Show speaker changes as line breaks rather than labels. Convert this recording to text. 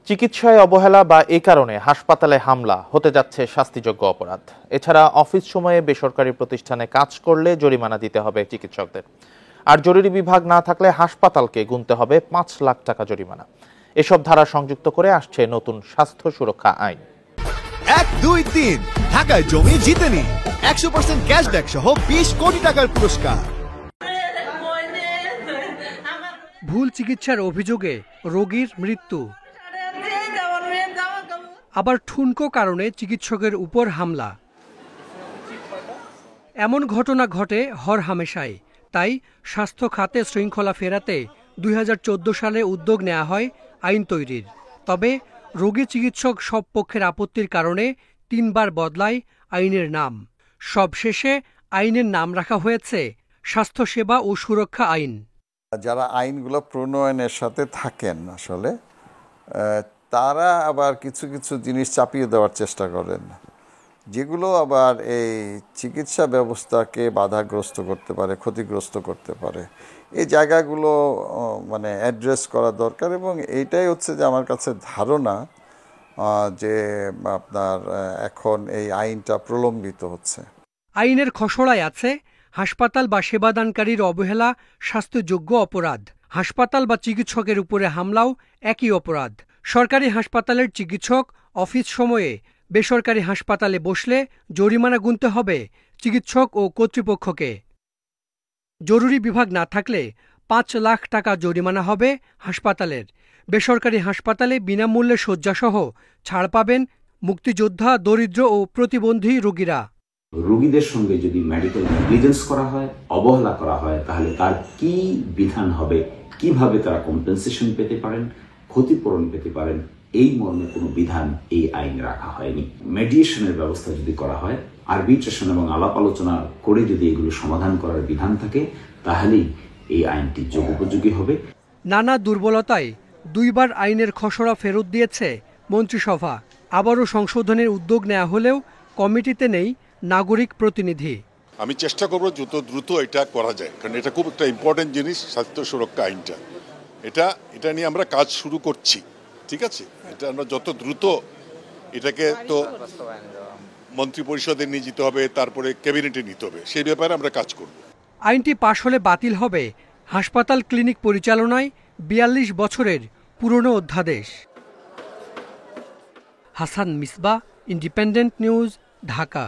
চিকিৎসায় অবহেলা বা এ কারণে হাসপাতালে হামলা হতে যাচ্ছে শাস্তিযোগ্য অপরাধ। এছাড়া অফিস সময়ে বেসরকারি প্রতিষ্ঠানে কাজ করলে জরিমানা দিতে হবে চিকিৎসকদের। আর জরুরি বিভাগ না থাকলে হাসপাতালকে গুনতে হবে ৫ লাখ টাকা জরিমানা। এসব ধারা সংযুক্ত করে আসছে নতুন স্বাস্থ্য সুরক্ষা আইন।
১, ২, ৩ ঢাকায় জমি জিতে নিন ১০০% ক্যাশব্যাক সহ ২০ কোটি টাকার পুরস্কার।
ভুল চিকিৎসার অভিযোগে রোগীর মৃত্যু, আবার ঠুনকো কারণে চিকিৎসকের উপর হামলা। এমন ঘটনা ঘটে হরহামেশাই। তাই স্বাস্থ্য খাতে শৃঙ্খলা ফেরাতে ২০১৪ সালে উদ্যোগ নেওয়া হয় আইন তৈরির। তবে রোগী চিকিৎসক সব পক্ষের আপত্তির কারণে ৩ বার বদলায় আইনের নাম। সবশেষে আইনের নাম রাখা হয়েছে স্বাস্থ্যসেবা ও সুরক্ষা আইন।
যারা আইনগুলো প্রণয়নের সাথে থাকেন আসলে তারা আবার কিছু কিছু জিনিস চাপিয়ে দেওয়ার চেষ্টা করেন, যেগুলো আবার এই চিকিৎসা ব্যবস্থাকে বাধাগ্রস্ত করতে পারে, ক্ষতিগ্রস্ত করতে পারে। এই জায়গাগুলো মানে অ্যাড্রেস করা দরকার। এবং এইটাই হচ্ছে যে আমার কাছে ধারণা যে আপনার এখন এই আইনটা প্রলম্বিত হচ্ছে।
আইনের খসড়ায় আছে হাসপাতাল বা সেবাদানকারীর অবহেলা স্বাস্থ্যযোগ্য অপরাধ। হাসপাতাল বা চিকিৎসকের উপরে হামলাও একই অপরাধ। সরকারি হাসপাতালের চিকিৎসক অফিস সময়ে বেসরকারি হাসপাতালে বসলে জরিমানা গুনতে হবে চিকিৎসক ও কর্তৃপক্ষকে। জরুরি বিভাগ না থাকলে ৫ লাখ টাকা জরিমানা হবে হাসপাতালের। বেসরকারি হাসপাতালে বিনামূল্যে শয্যাসহ ছাড় পাবেন মুক্তিযোদ্ধা, দরিদ্র ও প্রতিবন্ধী রোগীরা।
রোগীদের সঙ্গে যদি মেডিকেল নেগলিজেন্স করা হয়, অবহেলা করা হয়, তাহলে তার কি বিধান হবে, কিভাবে তারা কম্পেনসেশন পেতে পারেন, ক্ষতিপূরণ পেতে পারেন, এই মর্মে কোনো বিধান এই আইনে রাখা হয়নি। মেডিয়েশনের ব্যবস্থা যদি করা হয়, আরবিট্রেশন এবং আলাপ আলোচনা করে যদি এগুলো সমাধান করার বিধান থাকে, তাহলেই এই আইনটি যুগোপযোগী হবে।
নানা দুর্বলতায় ২ বার আইনের খসড়া ফেরত দিয়েছে মন্ত্রিসভা। আবারও সংশোধনের উদ্যোগ নেওয়া হলেও কমিটিতে নেই নাগরিক প্রতিনিধি।
আমি চেষ্টা করব যত দ্রুত এটা করা যায়, কারণ এটা খুব একটা ইম্পর্টেন্ট জিনিস, স্বাস্থ্য সুরক্ষা আইনটা। এটা নিয়ে আমরা কাজ শুরু করছি, ঠিক আছে? এটা আমরা যত দ্রুত এটাকে তো মন্ত্রী পরিষদে নিয়ে যেতে হবে, তারপরে ক্যাবিনেটে নিতে হবে, সেই ব্যাপারে আমরা কাজ করব।
আইনটি পাশ হলে বাতিল হবে হাসপাতাল ক্লিনিক পরিচালনায় ৪২ বছরের পুরনো অধ্যাদেশ। Hasan Misbah, independent news, Dhaka.